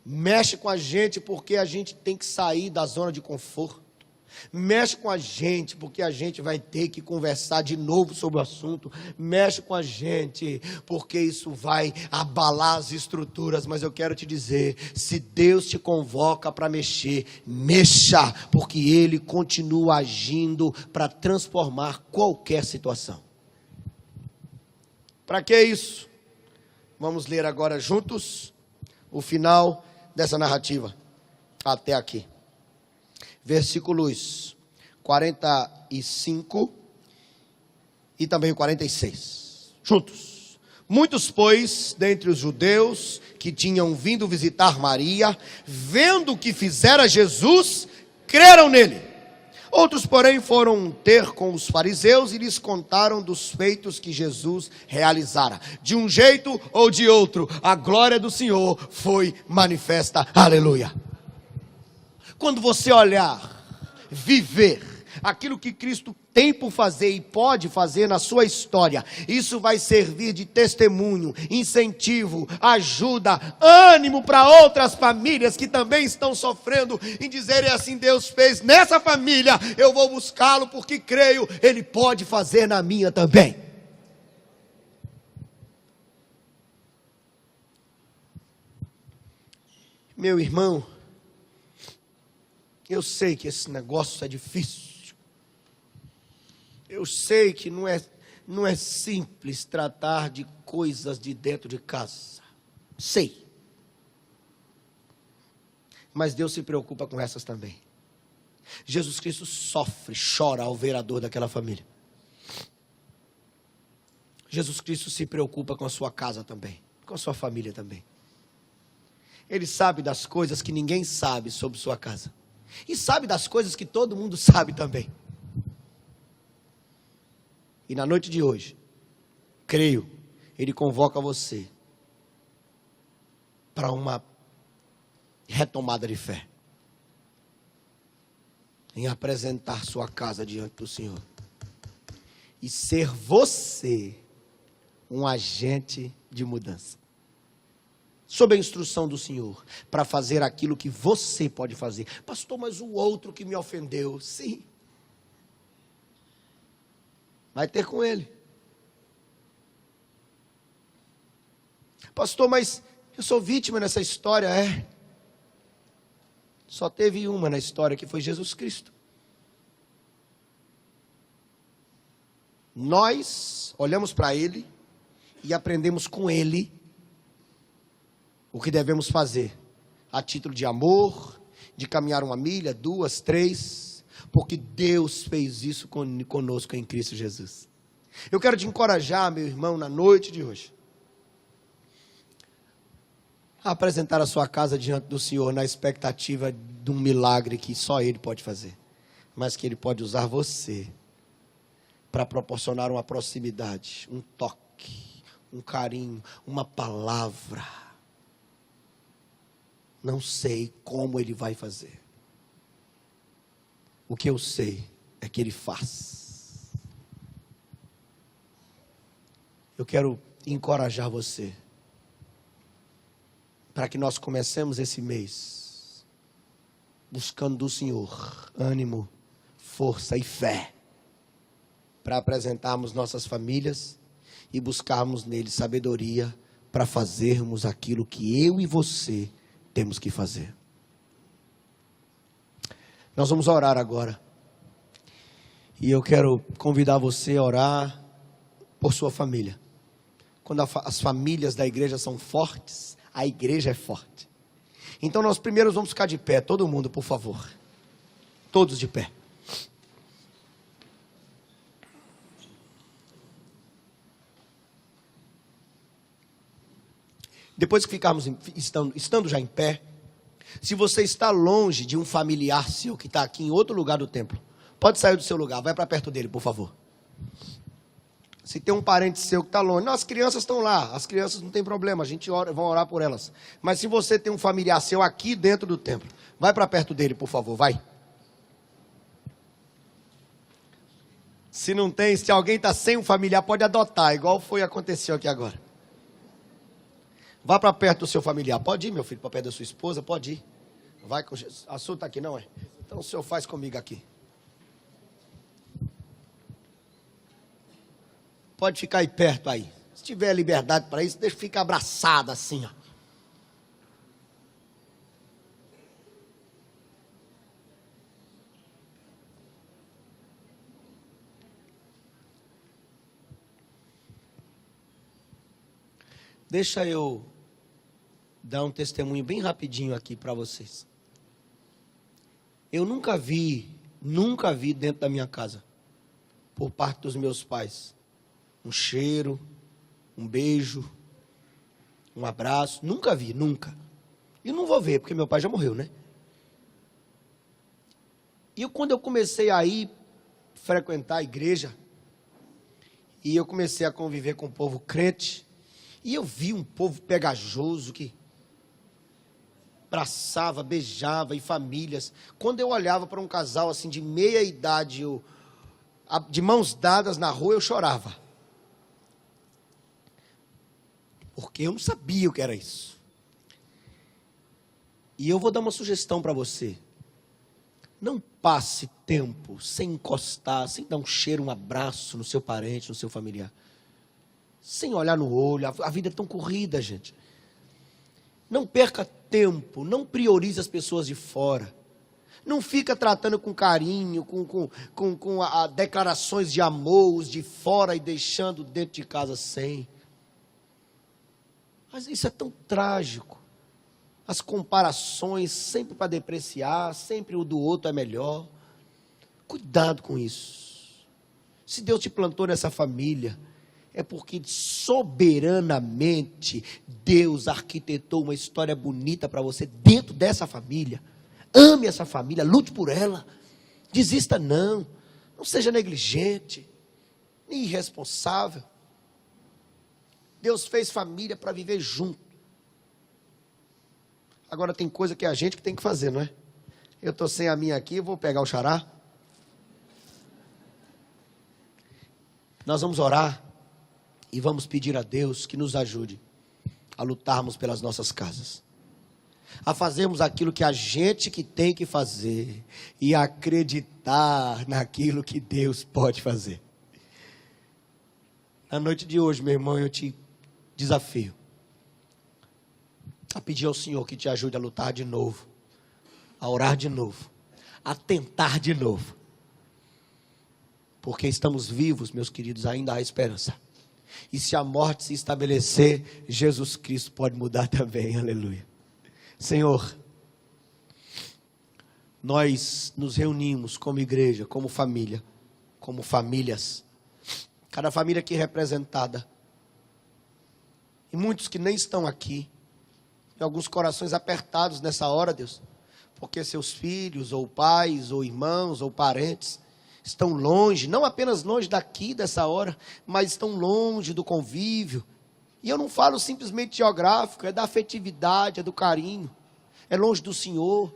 A: Mexe com a gente porque a gente tem que sair da zona de conforto. Mexe com a gente porque a gente vai ter que conversar de novo sobre o assunto. Mexe com a gente porque isso vai abalar as estruturas. Mas eu quero te dizer, se Deus te convoca para mexer, mexa, porque Ele continua agindo para transformar qualquer situação. Para que isso? Vamos ler agora juntos o final dessa narrativa, até aqui, versículos 45 e também o 46, juntos. Muitos, pois, dentre os judeus que tinham vindo visitar Maria, vendo o que fizera Jesus, creram nele. Outros, porém, foram ter com os fariseus e lhes contaram dos feitos que Jesus realizara. De um jeito ou de outro, a glória do Senhor foi manifesta. Aleluia. Quando você olhar, viver aquilo que Cristo tem por fazer e pode fazer na sua história, isso vai servir de testemunho, incentivo, ajuda, ânimo para outras famílias que também estão sofrendo, em dizerem assim: Deus fez nessa família, eu vou buscá-lo porque creio, Ele pode fazer na minha também. Meu irmão, eu sei que esse negócio é difícil. Eu sei que não é simples tratar de coisas de dentro de casa. Sei. Mas Deus se preocupa com essas também. Jesus Cristo sofre, chora ao ver a dor daquela família. Jesus Cristo se preocupa com a sua casa também, com a sua família também. Ele sabe das coisas que ninguém sabe sobre sua casa. E sabe das coisas que todo mundo sabe também. E na noite de hoje, creio, Ele convoca você para uma retomada de fé, em apresentar sua casa diante do Senhor e ser você um agente de mudança, sob a instrução do Senhor, para fazer aquilo que você pode fazer. Pastor, mas o outro que me ofendeu, sim, vai ter com ele. Pastor, mas eu sou vítima nessa história. Só teve uma na história, que foi Jesus Cristo. Nós olhamos para Ele e aprendemos com Ele o que devemos fazer, a título de amor, de caminhar 1 milha, 2, 3, porque Deus fez isso conosco em Cristo Jesus. Eu quero te encorajar, meu irmão, na noite de hoje, a apresentar a sua casa diante do Senhor, na expectativa de um milagre que só Ele pode fazer, mas que Ele pode usar você para proporcionar uma proximidade, um toque, um carinho, uma palavra. Não sei como Ele vai fazer. O que eu sei é que Ele faz. Eu quero encorajar você, para que nós comecemos esse mês buscando do Senhor ânimo, força e fé, para apresentarmos nossas famílias e buscarmos nele sabedoria para fazermos aquilo que eu e você temos que fazer. Nós vamos orar agora. E eu quero convidar você a orar por sua família. Quando as famílias da igreja são fortes, a igreja é forte. Então nós primeiro vamos ficar de pé, todo mundo, por favor. Todos de pé. Depois que ficarmos estando já em pé, se você está longe de um familiar seu que está aqui em outro lugar do templo, pode sair do seu lugar, vai para perto dele, por favor. Se tem um parente seu que está longe, não, as crianças estão lá, as crianças não tem problema, a gente vai orar por elas. Mas se você tem um familiar seu aqui dentro do templo, vai para perto dele, por favor, vai. Se não tem, se alguém está sem um familiar, pode adotar, igual aconteceu aqui agora. Vá para perto do seu familiar. Pode ir, meu filho, para perto da sua esposa, pode ir. Vai com Jesus. A sua está aqui, não é? Então o senhor faz comigo aqui. Pode ficar aí perto aí. Se tiver liberdade para isso, deixa ficar abraçado assim, ó. Deixa eu dar um testemunho bem rapidinho aqui para vocês. Eu nunca vi dentro da minha casa, por parte dos meus pais, um cheiro, um beijo, um abraço. Nunca vi, nunca. E não vou ver, porque meu pai já morreu, né? E quando eu comecei a ir frequentar a igreja, e eu comecei a conviver com o povo crente, e eu vi um povo pegajoso que abraçava, beijava, e famílias. Quando eu olhava para um casal assim de meia idade, de mãos dadas na rua, eu chorava. Porque eu não sabia o que era isso. E eu vou dar uma sugestão para você. Não passe tempo sem encostar, sem dar um cheiro, um abraço no seu parente, no seu familiar. Sem olhar no olho. A vida é tão corrida, gente. Não perca tempo, não priorize as pessoas de fora. Não fica tratando com carinho, com declarações de amor, os de fora e deixando dentro de casa sem. Mas isso é tão trágico. As comparações sempre para depreciar, sempre o do outro é melhor. Cuidado com isso. Se Deus te plantou nessa família, é porque soberanamente Deus arquitetou uma história bonita para você dentro dessa família. Ame essa família, lute por ela. Desista não. Não seja negligente, nem irresponsável. Deus fez família para viver junto. Agora tem coisa que é a gente que tem que fazer, não é? Eu estou sem a minha aqui, eu vou pegar o xará. Nós vamos orar e vamos pedir a Deus que nos ajude a lutarmos pelas nossas casas. A fazermos aquilo que a gente que tem que fazer e acreditar naquilo que Deus pode fazer. Na noite de hoje, meu irmão, eu te desafio a pedir ao Senhor que te ajude a lutar de novo, a orar de novo, a tentar de novo. Porque estamos vivos, meus queridos, ainda há esperança. E se a morte se estabelecer, Jesus Cristo pode mudar também, aleluia. Senhor, nós nos reunimos como igreja, como família, como famílias. Cada família aqui representada. E muitos que nem estão aqui. E alguns corações apertados nessa hora, Deus. Porque seus filhos, ou pais, ou irmãos, ou parentes estão longe, não apenas longe daqui dessa hora, mas estão longe do convívio. E eu não falo simplesmente geográfico, é da afetividade, é do carinho, é longe do Senhor.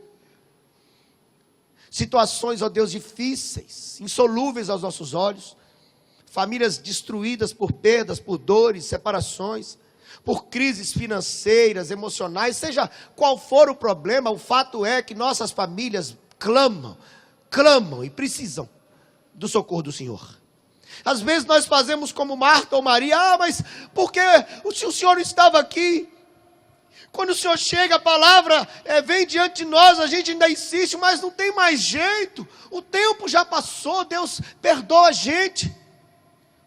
A: Situações, ó Deus, difíceis, insolúveis aos nossos olhos, famílias destruídas por perdas, por dores, separações, por crises financeiras, emocionais, seja qual for o problema, o fato é que nossas famílias clamam e precisam do socorro do Senhor. Às vezes nós fazemos como Marta ou Maria, mas porque o Senhor estava aqui? Quando o Senhor chega, a palavra vem diante de nós, a gente ainda insiste, mas não tem mais jeito, o tempo já passou, Deus perdoa a gente,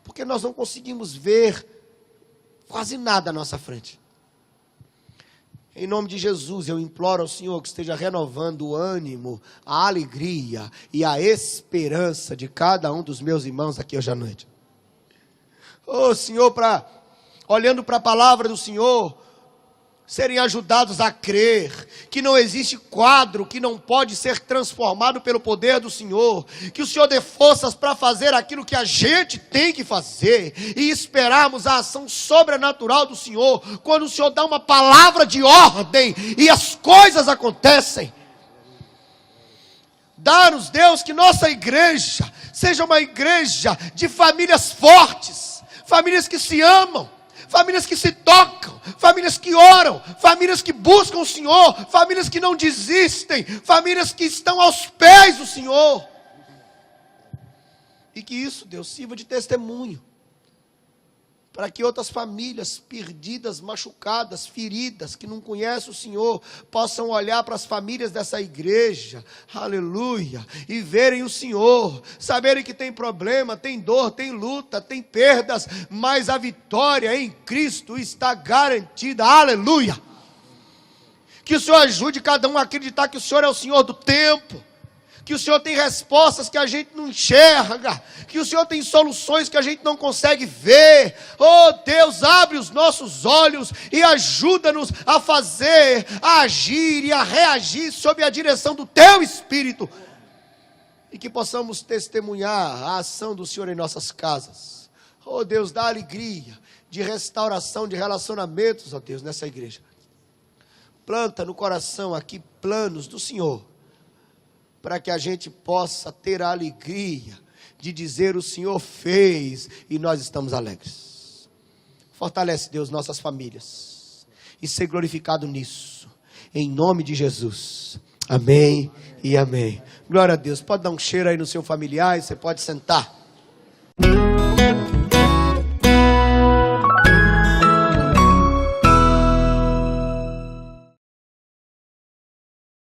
A: porque nós não conseguimos ver quase nada à nossa frente. Em nome de Jesus, eu imploro ao Senhor que esteja renovando o ânimo, a alegria e a esperança de cada um dos meus irmãos aqui hoje à noite. Oh Senhor, olhando para a palavra do Senhor, serem ajudados a crer que não existe quadro que não pode ser transformado pelo poder do Senhor, que o Senhor dê forças para fazer aquilo que a gente tem que fazer, e esperarmos a ação sobrenatural do Senhor, quando o Senhor dá uma palavra de ordem, e as coisas acontecem. Dá-nos, Deus, que nossa igreja seja uma igreja de famílias fortes, famílias que se amam, famílias que se tocam, famílias que oram, famílias que buscam o Senhor, famílias que não desistem, famílias que estão aos pés do Senhor. E que isso, Deus, sirva de testemunho, para que outras famílias perdidas, machucadas, feridas, que não conhecem o Senhor, possam olhar para as famílias dessa igreja, aleluia, e verem o Senhor, saberem que tem problema, tem dor, tem luta, tem perdas, mas a vitória em Cristo está garantida, aleluia. Que o Senhor ajude cada um a acreditar que o Senhor é o Senhor do tempo, que o Senhor tem respostas que a gente não enxerga, que o Senhor tem soluções que a gente não consegue ver. Oh Deus, abre os nossos olhos e ajuda-nos a fazer, a agir e a reagir sob a direção do Teu Espírito, e que possamos testemunhar a ação do Senhor em nossas casas. Oh Deus, dá alegria de restauração de relacionamentos, ó Deus, nessa igreja. Planta no coração aqui planos do Senhor, para que a gente possa ter a alegria de dizer: o Senhor fez e nós estamos alegres. Fortalece, Deus, nossas famílias e ser glorificado nisso, em nome de Jesus. Amém e amém. Glória a Deus. Pode dar um cheiro aí no seu familiar e você pode sentar.